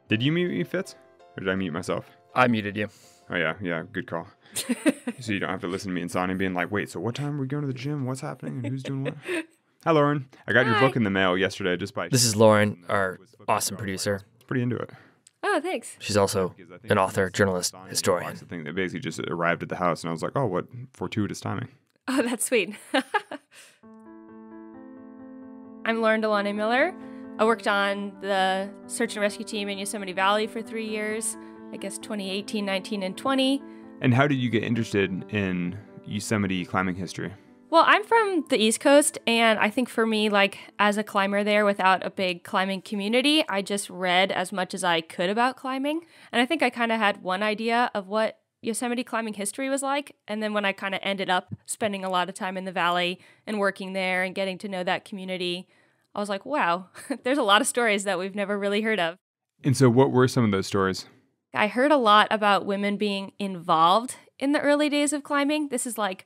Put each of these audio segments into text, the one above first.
Did you mute me, Fitz? Or did I mute myself? I muted you. Oh, yeah, good call. So you don't have to listen to me and Sonny being like, wait, so what time are we going to the gym? What's happening? And who's doing what? Hi, Lauren. I got your book in the mail yesterday just by... This is Lauren, our awesome producer. Pretty into it. Oh, thanks. She's also an author, journalist, historian. The thing that basically just arrived at the house, and I was like, oh, what fortuitous timing. Oh, that's sweet. I'm DeLaunay Miller. I worked on the search and rescue team in Yosemite Valley for 3 years, I guess 2018, 19, and 20. And how did you get interested in Yosemite climbing history? Well, I'm from the East Coast, and I think for me, like, as a climber there without a big climbing community, I just read as much as I could about climbing. And I think I kind of had one idea of what Yosemite climbing history was like. And then when I kind of ended up spending a lot of time in the valley and working there and getting to know that community, I was like, wow, there's a lot of stories that we've never really heard of. And so what were some of those stories? I heard a lot about women being involved in the early days of climbing. This is like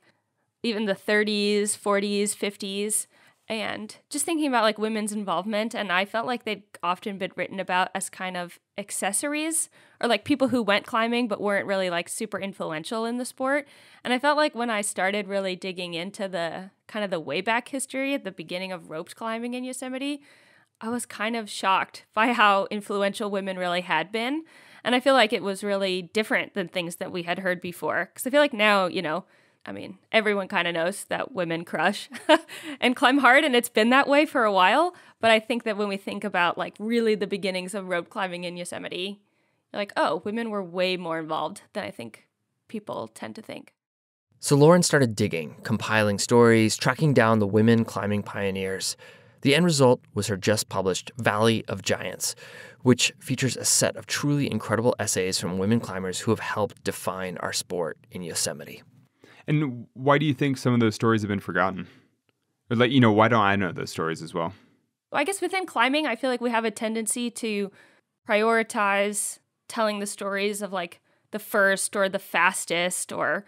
even the 30s, 40s, 50s, and just thinking about like women's involvement. And I felt like they'd often been written about as kind of accessories or like people who went climbing but weren't really like super influential in the sport. And I felt like when I started really digging into the kind of the way back history at the beginning of roped climbing in Yosemite, I was kind of shocked by how influential women really had been. And I feel like it was really different than things that we had heard before. Because I feel like now, I mean, everyone kind of knows that women crush and climb hard, and it's been that way for a while. But I think that when we think about like really the beginnings of rope climbing in Yosemite, you're like, oh, women were way more involved than I think people tend to think. So Lauren started digging, compiling stories, tracking down the women climbing pioneers. The end result was her just published Valley of Giants, which features a set of truly incredible essays from women climbers who have helped define our sport in Yosemite. And why do you think some of those stories have been forgotten? Or like, why don't I know those stories as well? I guess within climbing, I feel like we have a tendency to prioritize telling the stories of like the first or the fastest or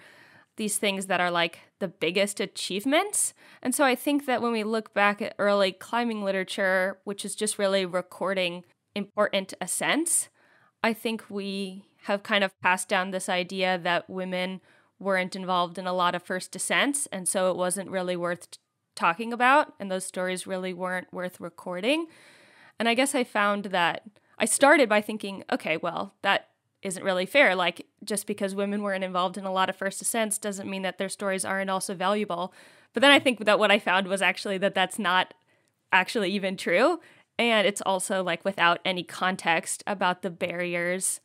these things that are like the biggest achievements. And so I think that when we look back at early climbing literature, which is just really recording important ascents, I think we have kind of passed down this idea that women weren't involved in a lot of first descents, and so it wasn't really worth talking about, and those stories really weren't worth recording. And I guess I found that I started by thinking, okay, well, that isn't really fair. Like, just because women weren't involved in a lot of first descents doesn't mean that their stories aren't also valuable. But then I think that what I found was actually that that's not actually even true. And it's also like without any context about the barriers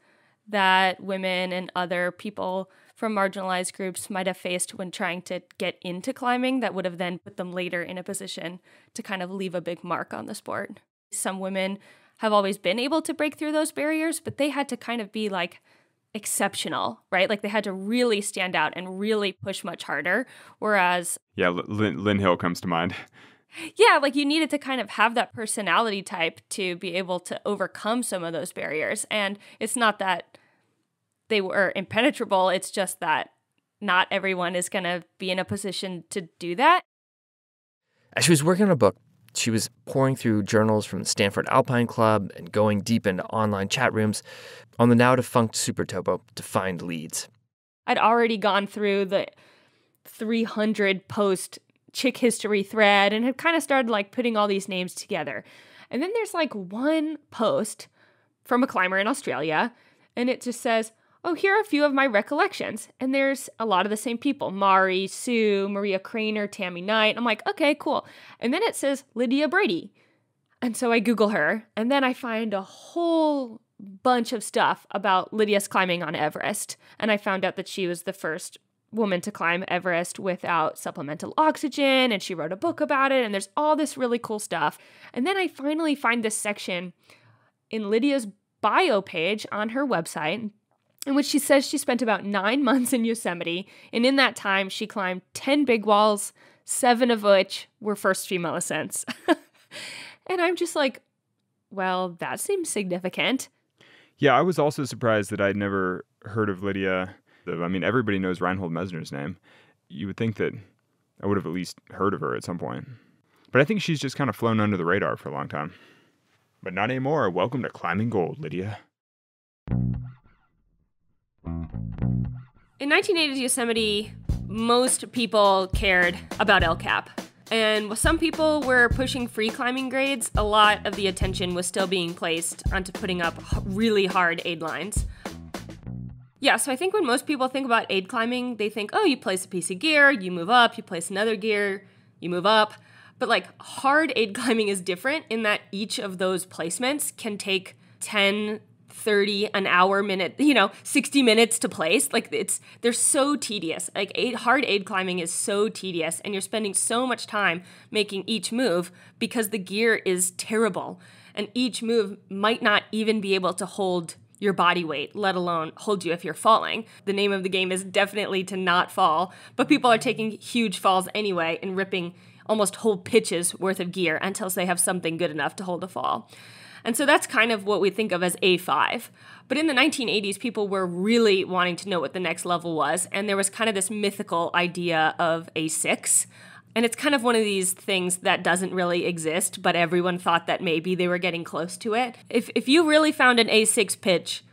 that women and other people from marginalized groups might have faced when trying to get into climbing that would have then put them later in a position to kind of leave a big mark on the sport. Some women have always been able to break through those barriers, but they had to kind of be like exceptional, right? Like they had to really stand out and really push much harder. Whereas... Yeah, Lynn Hill comes to mind. Yeah, like you needed to kind of have that personality type to be able to overcome some of those barriers. And it's not that they were impenetrable, it's just that not everyone is going to be in a position to do that. As she was working on a book, she was pouring through journals from the Stanford Alpine Club and going deep into online chat rooms on the now defunct Super Topo to find leads. I'd already gone through the 300 post chick history thread and had kind of started like putting all these names together. And then there's like one post from a climber in Australia, and it just says, oh, here are a few of my recollections. And there's a lot of the same people. Mari, Sue, Maria Craner, Tammy Knight. I'm like, okay, cool. And then it says Lydia Bradey. And so I Google her, and then I find a whole bunch of stuff about Lydia's climbing on Everest. And I found out that she was the first woman to climb Everest without supplemental oxygen, and she wrote a book about it, and there's all this really cool stuff. And then I finally find this section in Lydia's bio page on her website in which she says she spent about 9 months in Yosemite, and in that time she climbed 10 big walls, 7 of which were first female ascents. And I'm just like, well, that seems significant. Yeah, I was also surprised that I'd never heard of Lydia. I mean, everybody knows Reinhold Messner's name. You would think that I would have at least heard of her at some point. But I think she's just kind of flown under the radar for a long time. But not anymore. Welcome to Climbing Gold, Lydia. In 1980's Yosemite, most people cared about El Cap. And while some people were pushing free climbing grades, a lot of the attention was still being placed onto putting up really hard aid lines. Yeah, so I think when most people think about aid climbing, they think, oh, you place a piece of gear, you move up, you place another gear, you move up. But like hard aid climbing is different in that each of those placements can take 10, 30, an hour, minute, 60 minutes to place. Like they're so tedious. Like hard aid climbing is so tedious, and you're spending so much time making each move because the gear is terrible. And each move might not even be able to hold your body weight, let alone hold you if you're falling. The name of the game is definitely to not fall, but people are taking huge falls anyway and ripping almost whole pitches worth of gear until they have something good enough to hold a fall. And so that's kind of what we think of as A5. But in the 1980s, people were really wanting to know what the next level was, and there was kind of this mythical idea of A6. And it's kind of one of these things that doesn't really exist, but everyone thought that maybe they were getting close to it. If you really found an A6 pitch,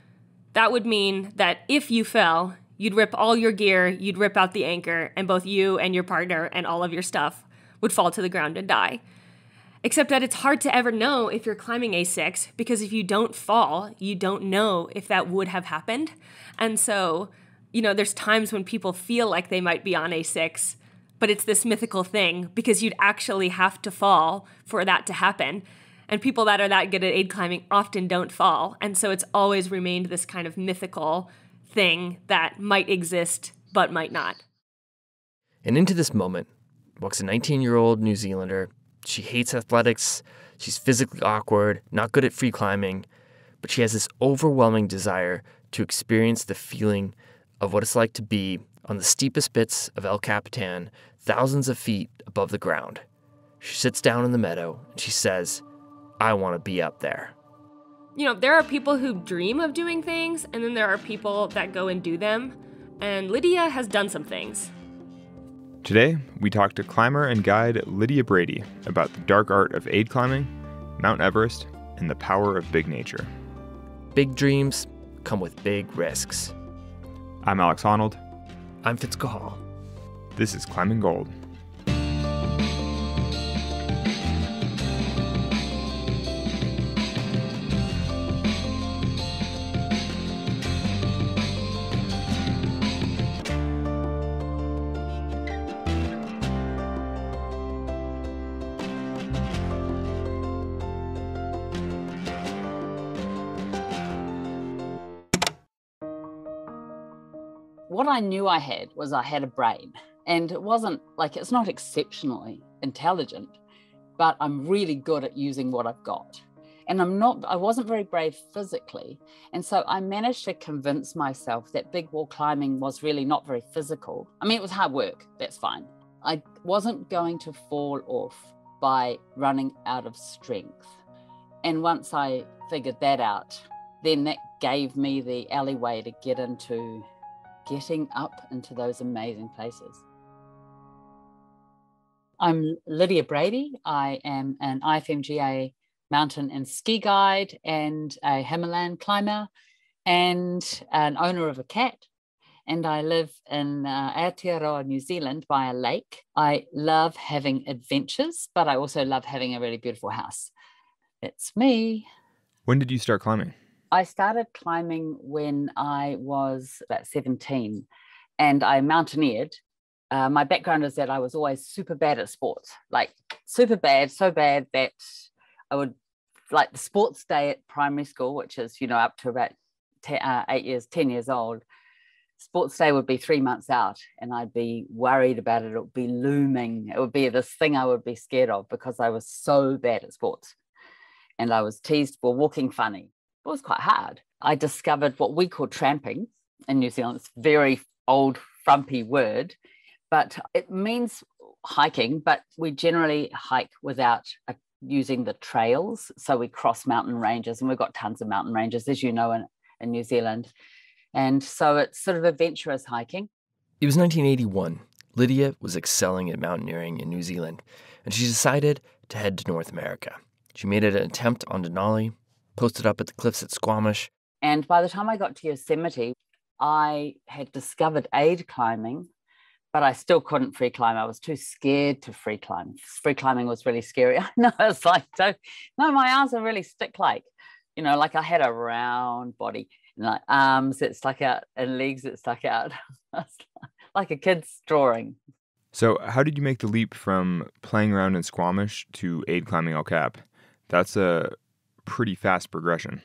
that would mean that if you fell, you'd rip all your gear, you'd rip out the anchor, and both you and your partner and all of your stuff would fall to the ground and die. Except that it's hard to ever know if you're climbing A6, because if you don't fall, you don't know if that would have happened. And so, there's times when people feel like they might be on A6, but it's this mythical thing because you'd actually have to fall for that to happen. And people that are that good at aid climbing often don't fall. And so it's always remained this kind of mythical thing that might exist, but might not. And into this moment walks a 19-year-old New Zealander. She hates athletics, she's physically awkward, not good at free climbing, but she has this overwhelming desire to experience the feeling of what it's like to be on the steepest bits of El Capitan, thousands of feet above the ground. She sits down in the meadow and she says, I want to be up there. There are people who dream of doing things, and then there are people that go and do them. And Lydia has done some things. Today, we talk to climber and guide Lydia Bradey about the dark art of aid climbing, Mount Everest, and the power of big nature. Big dreams come with big risks. I'm Alex Honnold. I'm Fitzcahall. This is Climbing Gold. What I knew I had was I had a brain, and it's not exceptionally intelligent, but I'm really good at using what I've got. And I wasn't very brave physically. And so I managed to convince myself that big wall climbing was really not very physical. I mean, it was hard work, that's fine. I wasn't going to fall off by running out of strength. And once I figured that out, then that gave me the alleyway to getting up into those amazing places. I'm Lydia Bradey. I am an IFMGA mountain and ski guide and a Himalayan climber and an owner of a cat. And I live in Aotearoa, New Zealand by a lake. I love having adventures, but I also love having a really beautiful house. It's me. When did you start climbing? I started climbing when I was about 17, and I mountaineered. My background is that I was always super bad at sports, like super bad, so bad that I would, like the sports day at primary school, which is, up to about 10 years old, sports day would be 3 months out, and I'd be worried about it. It would be looming. It would be this thing I would be scared of because I was so bad at sports. And I was teased for walking funny. It was quite hard. I discovered what we call tramping in New Zealand. It's a very old, frumpy word, but it means hiking, but we generally hike without using the trails. So we cross mountain ranges, and we've got tons of mountain ranges, as you know, in New Zealand. And so it's sort of adventurous hiking. It was 1981. Lydia was excelling at mountaineering in New Zealand, and she decided to head to North America. She made an attempt on Denali, posted up at the cliffs at Squamish. And by the time I got to Yosemite, I had discovered aid climbing, but I still couldn't free climb. I was too scared to free climb. Free climbing was really scary. I know, it's like, no, my arms are really stick-like. Like I had a round body and like arms that stuck out and legs that stuck out. Like a kid's drawing. So how did you make the leap from playing around in Squamish to aid climbing El Cap? That's a pretty fast progression.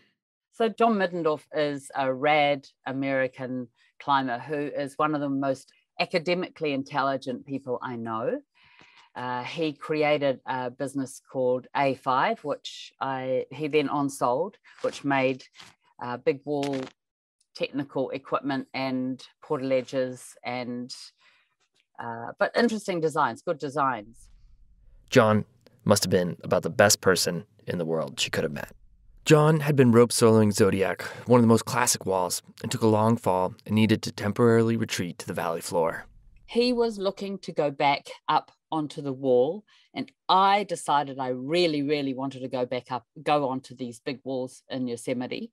So John Middendorf is a rad American climber who is one of the most academically intelligent people I know. He created a business called A5, which he then on-sold, which made big wall technical equipment and portaledges and but interesting designs, good designs. John must have been about the best person in the world she could have met. John had been rope soloing Zodiac, one of the most classic walls, and took a long fall and needed to temporarily retreat to the valley floor. He was looking to go back up onto the wall, and I decided I really, really wanted to go onto these big walls in Yosemite.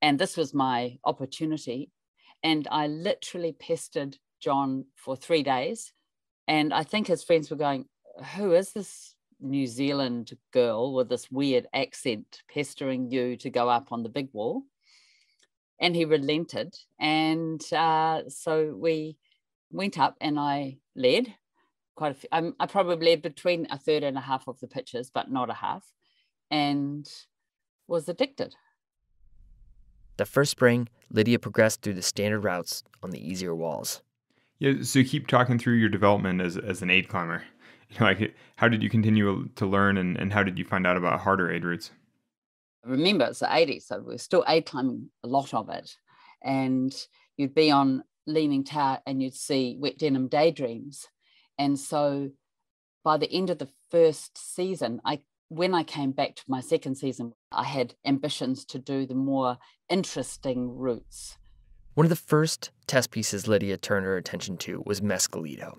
And this was my opportunity. And I literally pestered John for 3 days. And I think his friends were going, who is this New Zealand girl with this weird accent pestering you to go up on the big wall? And he relented. And so we went up and I led quite a few. I probably led between a third and a half of the pitches, but not a half, and was addicted. That first spring, Lydia progressed through the standard routes on the easier walls. Yeah, so keep talking through your development as an aid climber. Like, how did you continue to learn, and how did you find out about harder aid routes? Remember, it's the 80s, so we're still aid climbing a lot of it. And you'd be on Leaning Tower and you'd see Wet Denim Daydreams. And so by the end of the first season, when I came back to my second season, I had ambitions to do the more interesting routes. One of the first test pieces Lydia turned her attention to was Mescalito.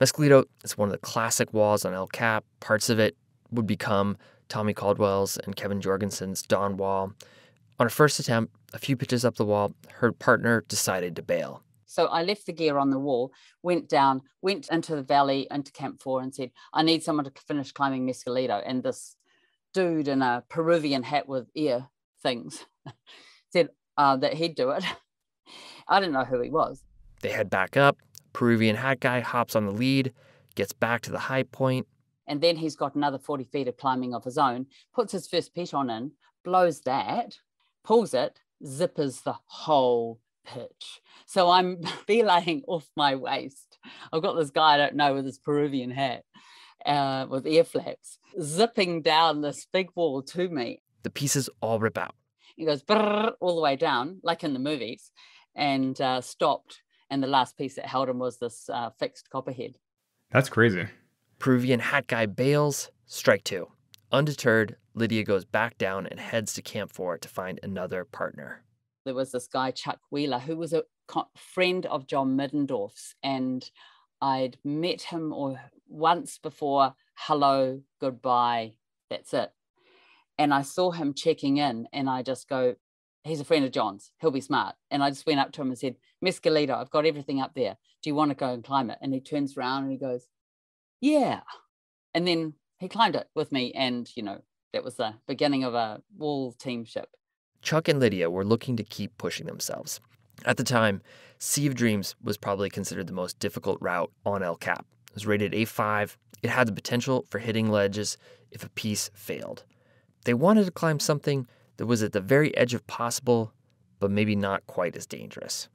Mescalito is one of the classic walls on El Cap. Parts of it would become Tommy Caldwell's and Kevin Jorgensen's Dawn Wall. On her first attempt, a few pitches up the wall, her partner decided to bail. So I left the gear on the wall, went down, went into the valley, into Camp 4 and said, I need someone to finish climbing Mescalito. And this dude in a Peruvian hat with ear things said that he'd do it. I didn't know who he was. They head back up. Peruvian hat guy hops on the lead, gets back to the high point. And then he's got another 40 feet of climbing of his own, puts his first piton in, blows that, pulls it, zippers the whole pitch. So I'm belaying off my waist. I've got this guy I don't know with his Peruvian hat with ear flaps, zipping down this big wall to me. The pieces all rip out. He goes brrr, all the way down, like in the movies, and stopped. And the last piece that held him was this fixed copperhead. That's crazy. Peruvian hat guy bails, strike two. Undeterred, Lydia goes back down and heads to Camp 4 to find another partner. There was this guy, Chuck Wheeler, who was a friend of John Middendorf's, and I'd met him once before. Hello, goodbye, that's it. And I saw him checking in, and I just go, he's a friend of John's, he'll be smart. And I just went up to him and said, Mescalito, I've got everything up there. Do you want to go and climb it? And he turns around and he goes, yeah. And then he climbed it with me, and, that was the beginning of a wall teamship. Chuck and Lydia were looking to keep pushing themselves. At the time, Sea of Dreams was probably considered the most difficult route on El Cap. It was rated A5. It had the potential for hitting ledges if a piece failed. They wanted to climb something that was at the very edge of possible, but maybe not quite as dangerous.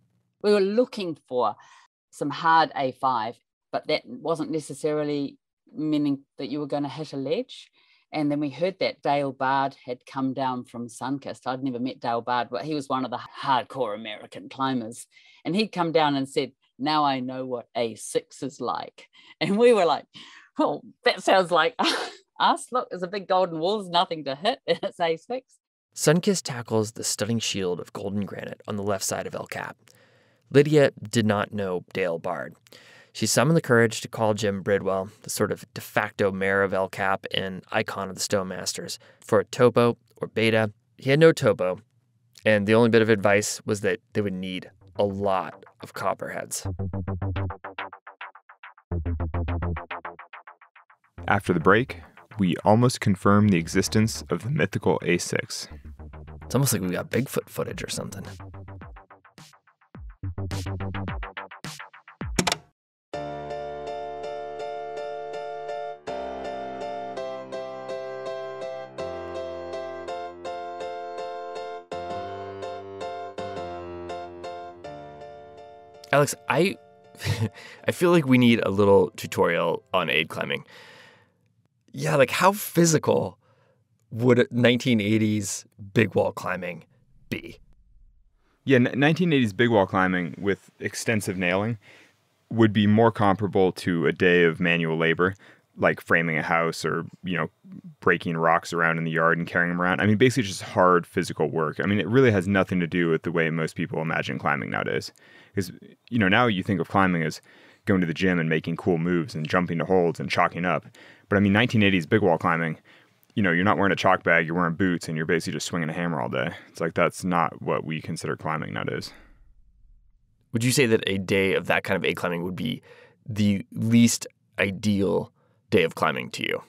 We were looking for some hard A5, but that wasn't necessarily meaning that you were going to hit a ledge. And then we heard that Dale Bard had come down from Sunkist. I'd never met Dale Bard, but he was one of the hardcore American climbers. And he'd come down and said, now I know what A6 is like. And we were like, well, that sounds like us. Look, there's a big golden wall, there's nothing to hit, and it's A6. Sunkist tackles the stunning shield of golden granite on the left side of El Cap. Lydia did not know Dale Bard. She summoned the courage to call Jim Bridwell, the sort of de facto mayor of El Cap and icon of the Stone Masters, for a topo or beta. He had no topo, And the only bit of advice was that they would need a lot of copperheads. After the break, we almost confirm the existence of the mythical A6. It's almost like we got Bigfoot footage or something. Alex, I feel like we need a little tutorial on aid climbing. Yeah, like how physical would 1980s big wall climbing be? Yeah, 1980s big wall climbing with extensive nailing would be more comparable to a day of manual labor, like framing a house or, breaking rocks around in the yard and carrying them around. I mean, basically just hard physical work. I mean, it really has nothing to do with the way most people imagine climbing nowadays. Because, now you think of climbing as going to the gym and making cool moves and jumping to holds and chalking up. But I mean, 1980s big wall climbing, you're not wearing a chalk bag, you're wearing boots, and you're basically just swinging a hammer all day. It's like that's not what we consider climbing nowadays. Would you say that a day of that kind of aid climbing would be the least ideal day of climbing to you?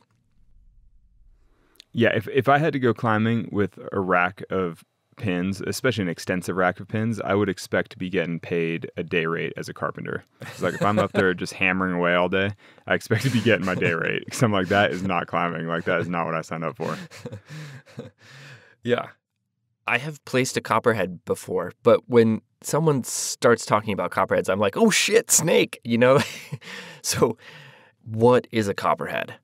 Yeah, if I had to go climbing with a rack of pins, especially an extensive rack of pins, I would expect to be getting paid a day rate as a carpenter. It's like if I'm up there just hammering away all day, I expect to be getting my day rate. Because I'm like, that is not climbing. Like, that is not what I signed up for. Yeah. I have placed a copperhead before, but when someone starts talking about copperheads, I'm like, oh shit, snake, So what is a copperhead?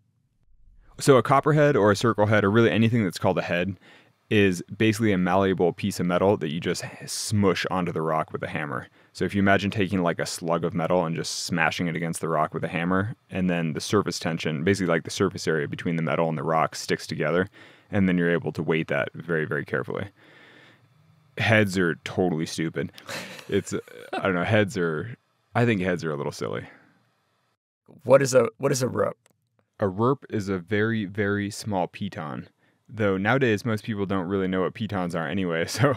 So a copperhead or a circle head or really anything that's called a head is basically a malleable piece of metal that you just smush onto the rock with a hammer. So if you imagine taking like a slug of metal and just smashing it against the rock with a hammer, and then the surface tension, basically like the surface area between the metal and the rock sticks together, and then you're able to weight that very, very carefully. Heads are totally stupid. I don't know, I think heads are a little silly. What is a rope? A rope is a very, very small piton. Though nowadays, most people don't really know what pitons are anyway. So,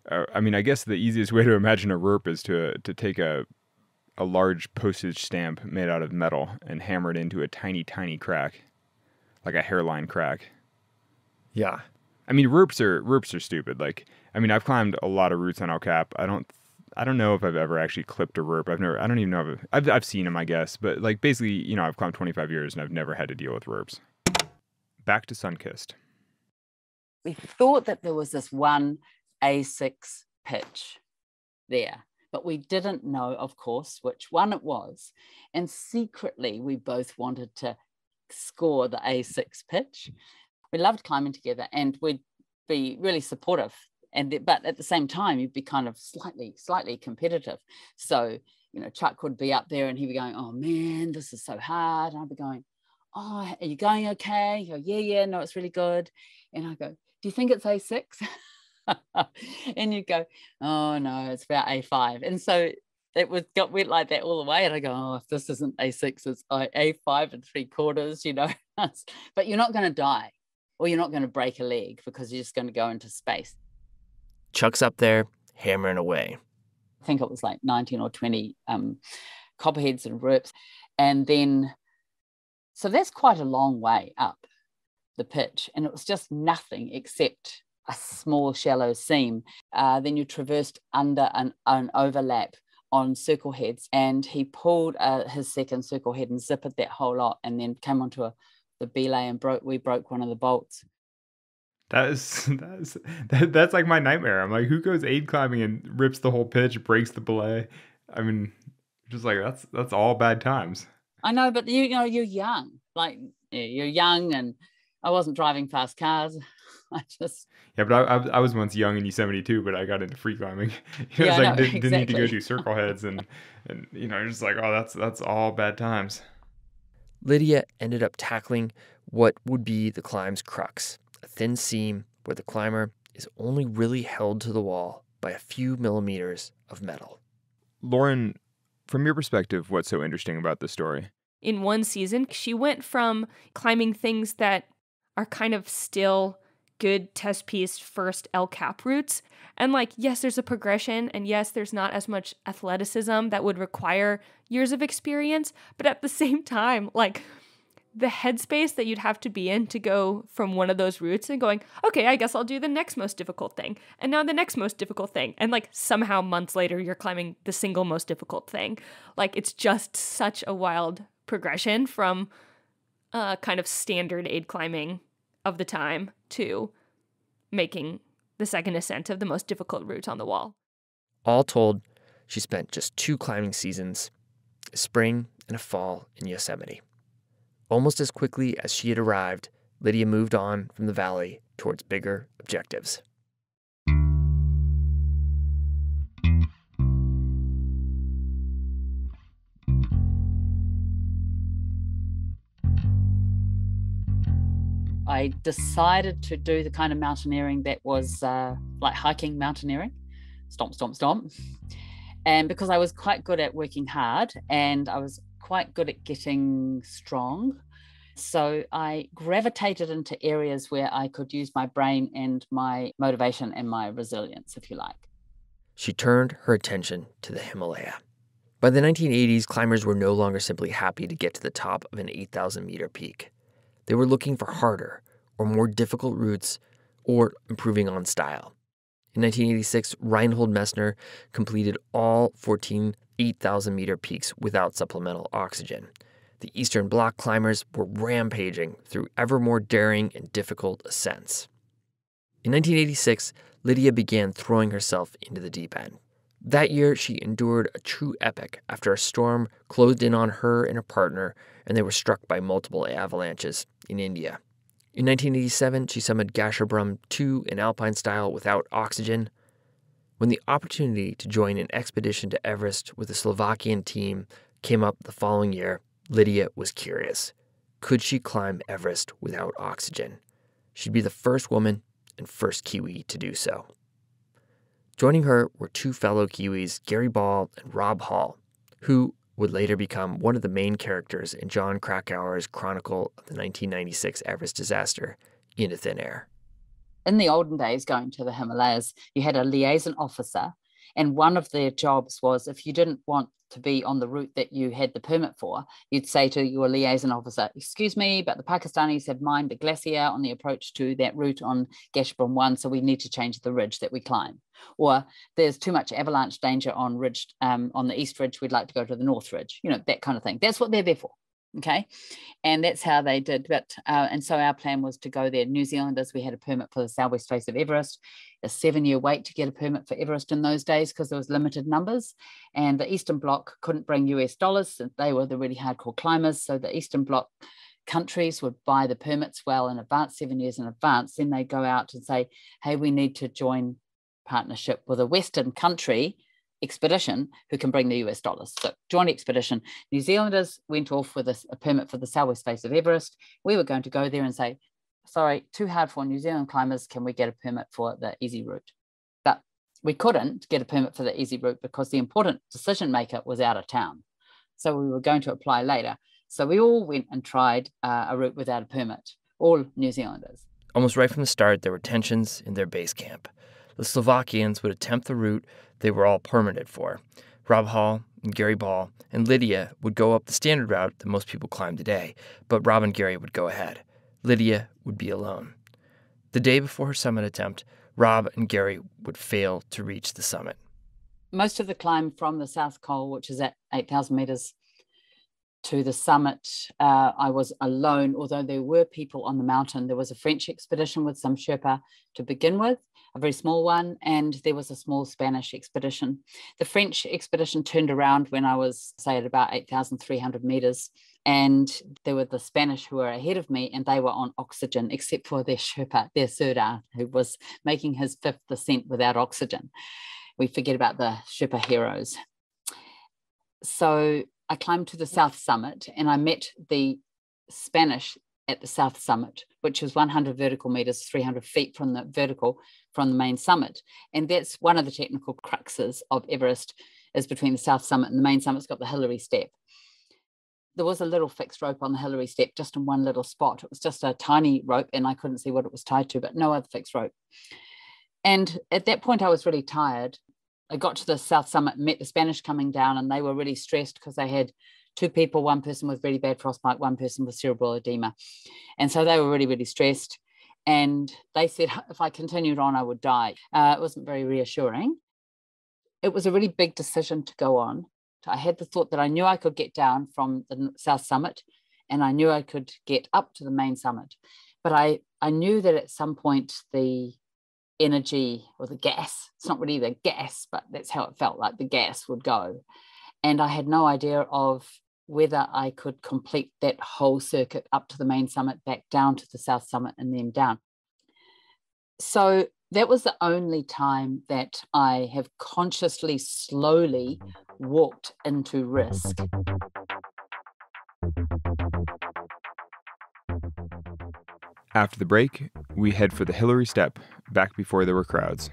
I guess the easiest way to imagine a rope is to take a large postage stamp made out of metal and hammer it into a tiny, tiny crack, like a hairline crack. Yeah. I mean, ropes are stupid. Like, I've climbed a lot of routes on El Cap. I don't know if I've ever actually clipped a rope. I don't even know if I've seen them, I guess. But like basically, I've climbed 25 years and I've never had to deal with ropes. Back to Sunkist. We thought that there was this one A6 pitch there, but we didn't know, of course, which one it was. And secretly, we both wanted to score the A6 pitch. We loved climbing together and we'd be really supportive. But at the same time, you'd be kind of slightly competitive. So, Chuck would be up there and he'd be going, oh man, this is so hard. And I'd be going, oh, are you going okay? You go, yeah, no, it's really good. And I go, do you think it's A6? And you go, oh no, it's about A5. And so it went like that all the way. And I go, oh, if this isn't A6, it's A5 and 3/4, But you're not going to die or you're not going to break a leg because you're just going to go into space. Chuck's up there hammering away. I think it was like 19 or 20 copperheads and ropes. And then, so that's quite a long way up the pitch. And it was just nothing except a small shallow seam. Then you traversed under an overlap on circle heads. And he pulled his second circle head and zippered that whole lot and then came onto the belay and we broke one of the bolts. That's like my nightmare. I'm like, who goes aid climbing and rips the whole pitch, breaks the belay? Just like that's all bad times. I know, but you're young. Like you're young, and I wasn't driving fast cars. Yeah, but I was once young in Yosemite too, but I got into free climbing. Didn't need to go do circle heads and just like, oh, that's all bad times. Lydia ended up tackling what would be the climb's crux. A thin seam where the climber is only really held to the wall by a few millimeters of metal. Lauren, from your perspective, what's so interesting about this story? In one season, she went from climbing things that are kind of still good test piece first El Cap routes. And like, yes, there's a progression, and yes, there's not as much athleticism that would require years of experience, but at the same time, like, the headspace that you'd have to be in to go from one of those routes and going, okay, I guess I'll do the next most difficult thing. And now the next most difficult thing. And like somehow months later, you're climbing the single most difficult thing. Like, it's just such a wild progression from kind of standard aid climbing of the time to making the second ascent of the most difficult route on the wall. All told, she spent just 2 climbing seasons, a spring and a fall in Yosemite. Almost as quickly as she had arrived, Lydia moved on from the valley towards bigger objectives. I decided to do the kind of mountaineering that was like hiking mountaineering, stomp, stomp, stomp. And because I was quite good at working hard and I was quite good at getting strong, so I gravitated into areas where I could use my brain and my motivation and my resilience, if you like. She turned her attention to the Himalaya. By the 1980s, climbers were no longer simply happy to get to the top of an 8,000-meter peak. They were looking for harder or more difficult routes or improving on style. In 1986, Reinhold Messner completed all 14 8,000-meter peaks without supplemental oxygen. The Eastern Bloc climbers were rampaging through ever more daring and difficult ascents. In 1986, Lydia began throwing herself into the deep end. That year, she endured a true epic after a storm closed in on her and her partner, and they were struck by multiple avalanches in India. In 1987, she summited Gasherbrum 2 in alpine style without oxygen. When the opportunity to join an expedition to Everest with a Slovakian team came up the following year, Lydia was curious. Could she climb Everest without oxygen? She'd be the first woman and first Kiwi to do so. Joining her were 2 fellow Kiwis, Gary Ball and Rob Hall, who would later become one of the main characters in John Krakauer's chronicle of the 1996 Everest disaster, Into Thin Air. In the olden days, going to the Himalayas, you had a liaison officer, and one of their jobs was, if you didn't want to be on the route that you had the permit for, you'd say to your liaison officer, excuse me, but the Pakistanis have mined a glacier on the approach to that route on Gasherbrum 1, so we need to change the ridge that we climb. Or there's too much avalanche danger on the East Ridge, we'd like to go to the North Ridge, that kind of thing. That's what they're there for. Okay. And that's how they did. And so our plan was to go there. New Zealanders, we had a permit for the southwest face of Everest, a 7-year wait to get a permit for Everest in those days because there was limited numbers. And the Eastern Bloc couldn't bring US dollars. They were the really hardcore climbers. So the Eastern Bloc countries would buy the permits well in advance, 7 years in advance. Then they go out and say, hey, we need to join partnership with a Western country expedition who can bring the US dollars. So joint expedition. New Zealanders went off with a permit for the southwest face of Everest. We were going to go there and say, sorry, too hard for New Zealand climbers. Can we get a permit for the easy route? But we couldn't get a permit for the easy route because the important decision maker was out of town. So we were going to apply later. So we all went and tried a route without a permit, all New Zealanders. Almost right from the start, there were tensions in their base camp. The Slovakians would attempt the route they were all permitted for. Rob Hall and Gary Ball and Lydia would go up the standard route that most people climb today, but Rob and Gary would go ahead. Lydia would be alone. The day before her summit attempt, Rob and Gary would fail to reach the summit. Most of the climb from the South Col, which is at 8,000 meters, to the summit, I was alone, although there were people on the mountain. There was a French expedition with some Sherpa to begin with, a very small one, and there was a small Spanish expedition. The French expedition turned around when I was, say, at about 8,300 meters, and there were the Spanish who were ahead of me, and they were on oxygen, except for their Sherpa, their Serdar, who was making his 5th ascent without oxygen. We forget about the Sherpa heroes. So I climbed to the South Summit and I met the Spanish at the South Summit, which was 100 vertical meters, 300 feet from the main summit. And that's one of the technical cruxes of Everest, is between the South Summit and the main summit. It's got the Hillary Step. there was a little fixed rope on the Hillary step, just in one little spot. It was just a tiny rope and I couldn't see what it was tied to, but no other fixed rope. And at that point, I was really tired. I got to the South Summit, met the Spanish coming down, and they were really stressed because they had two people, one person with really bad frostbite, one person with cerebral edema. And so they were really, really stressed. And they said, if I continued on, I would die. It wasn't very reassuring. It was a really big decision to go on. I had the thought that I knew I could get down from the South Summit and I knew I could get up to the main summit. But I knew that at some point the energy or the gas, it's not really the gas, but that's how it felt like, the gas would go. And I had no idea of whether I could complete that whole circuit up to the main summit, back down to the South Summit and then down. So that was the only time that I have consciously, slowly walked into risk. After the break, we head for the Hillary Step, back before there were crowds.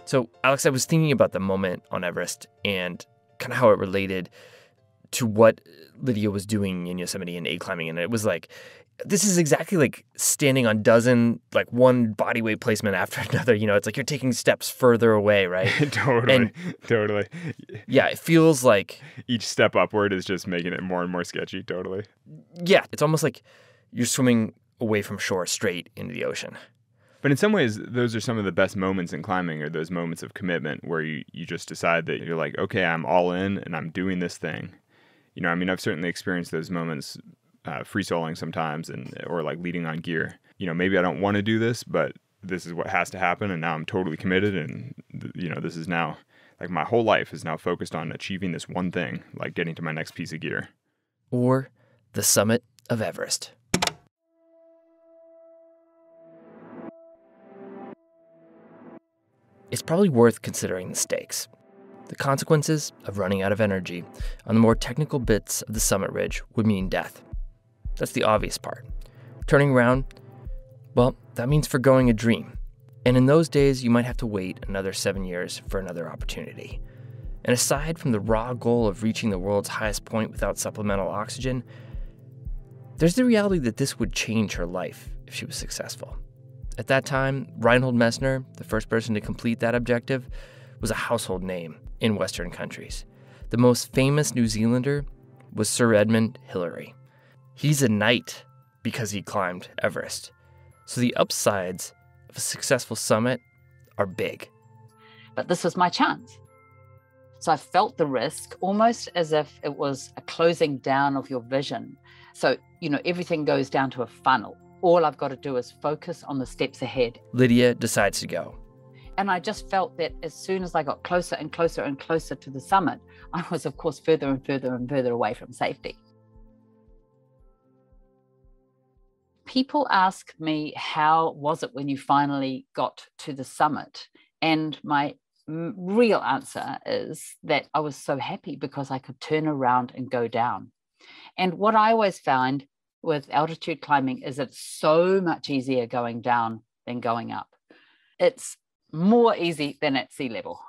So, Alex, I was thinking about the moment on Everest and kind of how it related to what Lydia was doing in Yosemite and aid climbing. And it was like, this is exactly like standing on one body weight placement after another. You know, it's like you're taking steps further away, right? Totally. Yeah, it feels like each step upward is just making it more and more sketchy. Totally. Yeah, it's almost like you're swimming away from shore straight into the ocean. But in some ways, those are some of the best moments in climbing, are those moments of commitment where you just decide that you're like, okay, I'm all in and I'm doing this thing. You know, I mean, I've certainly experienced those moments free soloing sometimes or like leading on gear. You know, maybe I don't want to do this, but this is what has to happen. And now I'm totally committed. And, you know, this is now like my whole life is now focused on achieving this one thing, like getting to my next piece of gear. Or the summit of Everest. It's probably worth considering the stakes. The consequences of running out of energy on the more technical bits of the summit ridge would mean death. That's the obvious part. Turning around, well, that means forgoing a dream. And in those days, you might have to wait another 7 years for another opportunity. And aside from the raw goal of reaching the world's highest point without supplemental oxygen, there's the reality that this would change her life if she was successful. At that time, Reinhold Messner, the first person to complete that objective, was a household name in Western countries. The most famous New Zealander was Sir Edmund Hillary. He's a knight because he climbed Everest. So the upsides of a successful summit are big. But this was my chance. So I felt the risk almost as if it was a closing down of your vision. So, you know, everything goes down to a funnel. All I've got to do is focus on the steps ahead. Lydia decides to go. And I just felt that as soon as I got closer and closer and closer to the summit, I was, of course, further and further and further away from safety. People ask me, how was it when you finally got to the summit? And my real answer is that I was so happy because I could turn around and go down. And what I always find with altitude climbing is it's so much easier going down than going up. It's more easy than at sea level.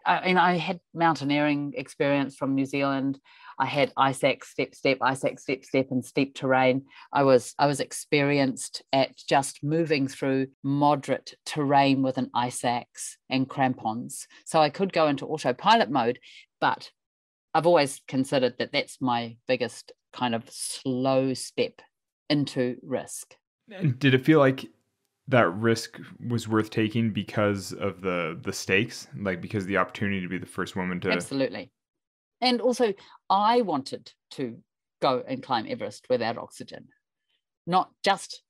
I had mountaineering experience from New Zealand. I had ice axe, step, step, ice axe, step, step, and steep terrain. I was experienced at just moving through moderate terrain with an ice axe and crampons. So I could go into autopilot mode, but I've always considered that that's my biggest kind of slow step into risk. And did it feel like that risk was worth taking because of the stakes, like because of the opportunity to be the first woman to... Absolutely. And also, I wanted to go and climb Everest without oxygen. Not just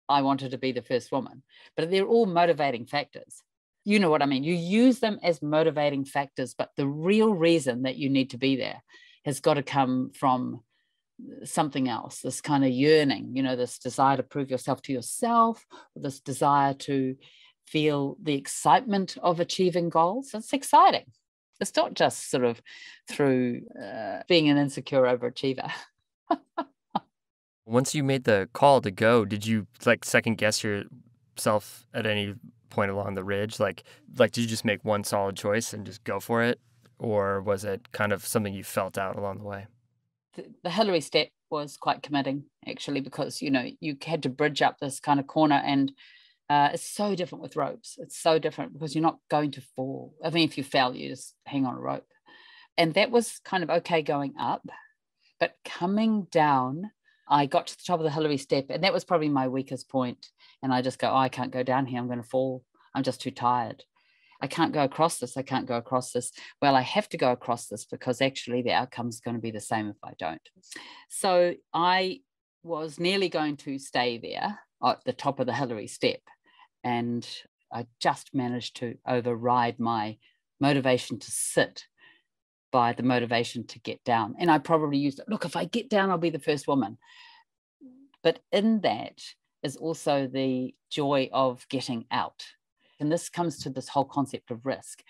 I wanted to be the first woman, but they're all motivating factors. You know what I mean? You use them as motivating factors, but the real reason that you need to be there has got to come from something else, this kind of yearning, you know, this desire to prove yourself to yourself, this desire to feel the excitement of achieving goals. It's exciting. It's not just sort of through being an insecure overachiever. Once you made the call to go, did you like second guess yourself at any point along the ridge? Like did you just make one solid choice and just go for it? Or was it kind of something you felt out along the way? The Hillary step was quite committing, actually, because, you know, you had to bridge up this kind of corner, and it's so different with ropes. It's so different because you're not going to fall. I mean, if you fell, you just hang on a rope. And that was kind of okay going up. But coming down, I got to the top of the Hillary step, and that was probably my weakest point. And I just go, oh, I can't go down here. I'm going to fall. I'm just too tired. I can't go across this. I can't go across this. Well, I have to go across this because actually the outcome is going to be the same if I don't. So I was nearly going to stay there at the top of the Hillary step. And I just managed to override my motivation to sit by the motivation to get down. And I probably used it, look, if I get down, I'll be the first woman. But in that is also the joy of getting out. And this comes to this whole concept of risk.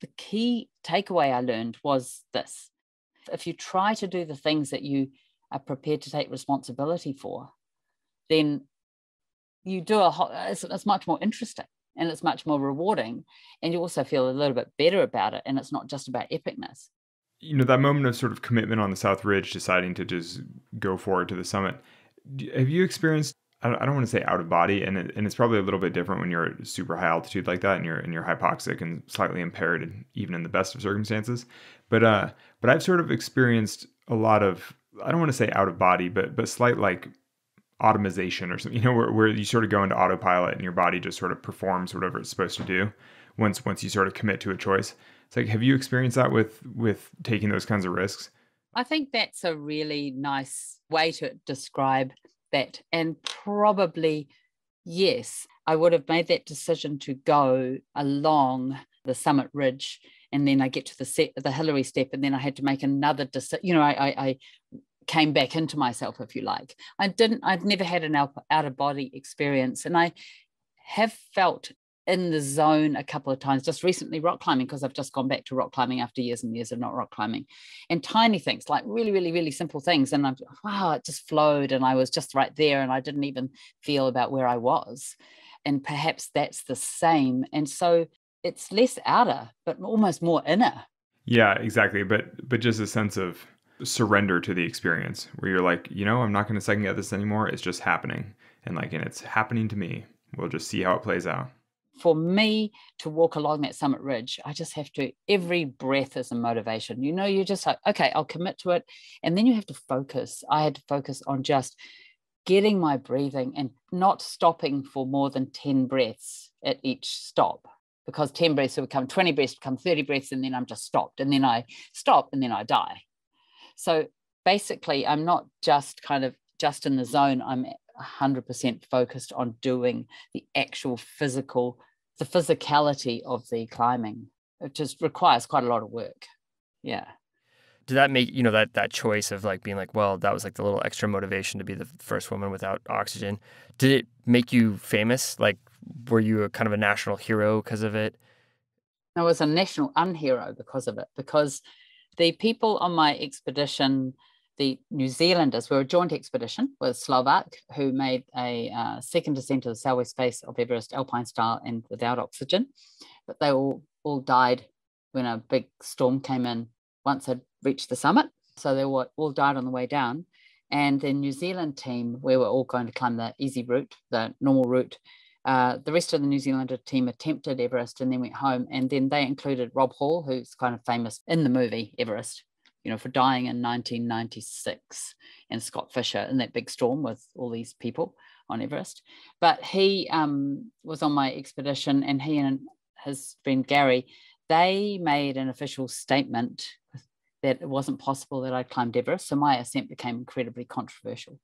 The key takeaway I learned was this: if you try to do the things that you are prepared to take responsibility for, then you do it's much more interesting, and it's much more rewarding, and you also feel a little bit better about it, and it's not just about epicness. You know, that moment of sort of commitment on the South Ridge, deciding to just go forward to the summit. Have you experienced, I don't want to say out of body, and it's probably a little bit different when you're at super high altitude like that, and you're hypoxic and slightly impaired, and even in the best of circumstances. But I've sort of experienced a lot of, I don't want to say out of body, but slight like automation or something, you know, where you sort of go into autopilot and your body just sort of performs whatever it's supposed to do once you sort of commit to a choice. It's like, have you experienced that with taking those kinds of risks? I think that's a really nice way to describe that. And probably, yes, I would have made that decision to go along the summit ridge, and then I get to the Hillary step, and then I had to make another decision. You know, I came back into myself, if you like. I'd never had an out of body experience, and I have felt in the zone a couple of times, just recently rock climbing, because I've just gone back to rock climbing after years and years of not rock climbing, and tiny things like really, really, really simple things. And wow, it just flowed, and I was just right there, and I didn't even feel about where I was. And perhaps that's the same. And so it's less outer, but almost more inner. Yeah, exactly. But just a sense of surrender to the experience where you're like, you know, I'm not going to second guess this anymore. It's just happening. And it's happening to me. We'll just see how it plays out. For me to walk along that summit ridge, I just have to, every breath is a motivation. You know, you're just like, okay, I'll commit to it. And then you have to focus. I had to focus on just getting my breathing and not stopping for more than 10 breaths at each stop, because 10 breaths will become 20 breaths, become 30 breaths, and then I'm just stopped. And then I stop, and then I die. So basically, I'm not just kind of just in the zone. I'm 100% focused on doing the actual the physicality of the climbing. It just requires quite a lot of work. Yeah. Did that make, you know, that choice of like being like, well, that was like the little extra motivation to be the first woman without oxygen? Did it make you famous? Like, were you a kind of a national hero because of it? I was a national unhero because of it, because the people on my expedition, the New Zealanders, were a joint expedition with Slovak, who made a second descent to the southwest face of Everest, alpine style and without oxygen. But they all died when a big storm came in once they'd reached the summit. So they all died on the way down. And the New Zealand team, we were all going to climb the easy route, the normal route. The rest of the New Zealander team attempted Everest and then went home. And then they included Rob Hall, who's kind of famous in the movie Everest, you know, for dying in 1996, and Scott Fisher in that big storm with all these people on Everest. But he was on my expedition, and he and his friend Gary, they made an official statement that it wasn't possible that I climbed Everest. So my ascent became incredibly controversial.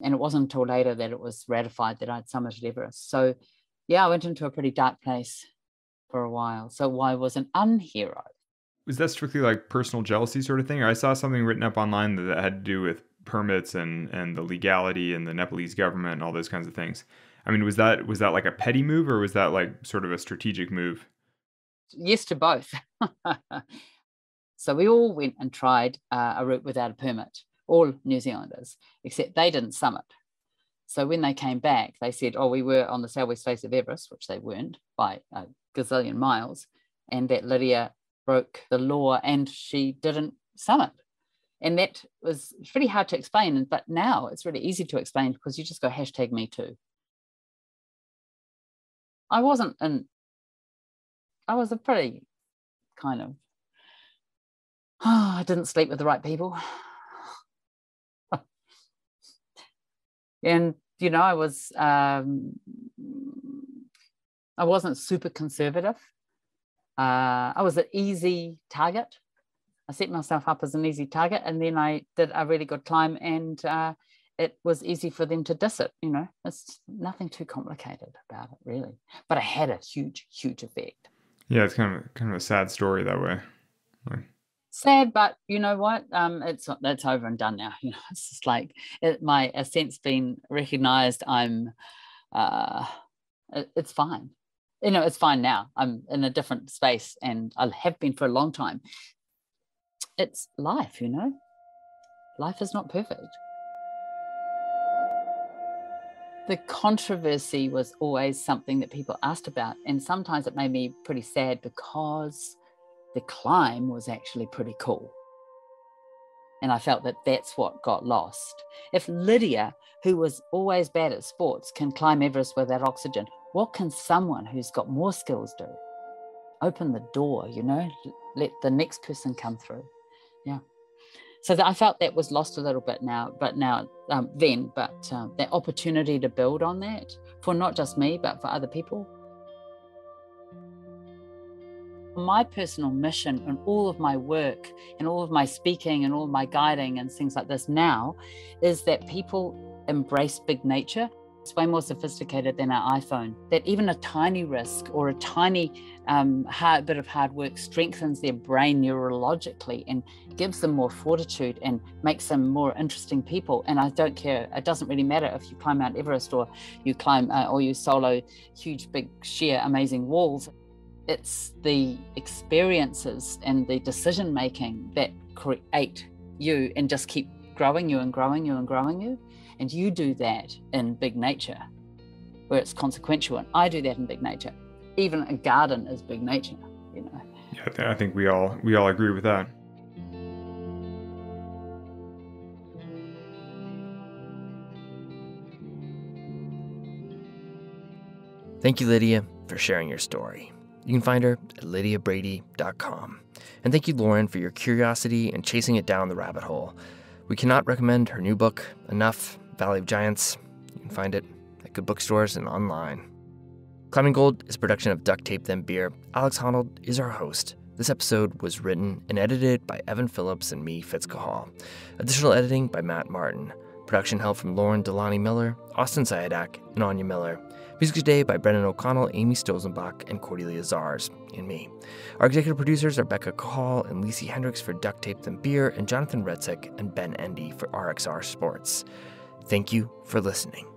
And it wasn't until later that it was ratified that I'd summited Everest. So yeah, I went into a pretty dark place for a while. So I was an unhero. Was that strictly like personal jealousy sort of thing? Or I saw something written up online that had to do with permits and the legality and the Nepalese government and all those kinds of things. I mean, was that like a petty move, or was that like sort of a strategic move? Yes to both. So we all went and tried a route without a permit, all New Zealanders, except they didn't summit. So when they came back, they said, oh, we were on the southwest face of Everest, which they weren't by a gazillion miles, and that Lydia broke the law and she didn't summit. And that was pretty hard to explain. But now it's really easy to explain because you just go #MeToo. I was a pretty kind of, I didn't sleep with the right people. And, you know, I wasn't super conservative. I was an easy target. I set myself up as an easy target, and then I did a really good climb, and it was easy for them to diss it. You know, it's nothing too complicated about it, really. But it had a huge, huge effect. Yeah, it's kind of a sad story that way. Sad, but you know what? It's over and done now. You know, it's just like my ascent's been recognised. It's fine. You know, it's fine now. I'm in a different space, and I have been for a long time. It's life, you know. Life is not perfect. The controversy was always something that people asked about, and sometimes it made me pretty sad because the climb was actually pretty cool. And I felt that that's what got lost. If Lydia, who was always bad at sports, can climb Everest without oxygen, what can someone who's got more skills do? Open the door, you know, let the next person come through. Yeah. So I felt that was lost a little bit now, but that opportunity to build on that for not just me, but for other people. My personal mission and all of my work and all of my speaking and all of my guiding and things like this now is that people embrace big nature. It's way more sophisticated than our iPhone, that even a tiny risk or a tiny bit of hard work strengthens their brain neurologically and gives them more fortitude and makes them more interesting people. And I don't care, it doesn't really matter if you climb Mount Everest or you climb or you solo huge, big, sheer, amazing walls. It's the experiences and the decision making that create you and just keep growing you and growing you and growing you. And you do that in big nature, where it's consequential. And I do that in big nature. Even a garden is big nature, you know. Yeah, I think we all agree with that. Thank you, Lydia, for sharing your story. You can find her at lydiabradey.com. And thank you, Lauren, for your curiosity and chasing it down the rabbit hole. We cannot recommend her new book enough, Valley of Giants. You can find it at good bookstores and online. Climbing Gold is a production of Duct Tape Then Beer. Alex Honnold is our host. This episode was written and edited by Evan Phillips and me, Fitz Cahall. Additional editing by Matt Martin. Production help from Lauren DeLaunay Miller, Austin Sayadak, and Anya Miller. Music today by Brendan O'Connell, Amy Stosenbach, and Cordelia Zars, and me. Our executive producers are Becca Cahall and Lacey Hendricks for Duct Tape Then Beer, and Jonathan Redsick and Ben Endy for RXR Sports. Thank you for listening.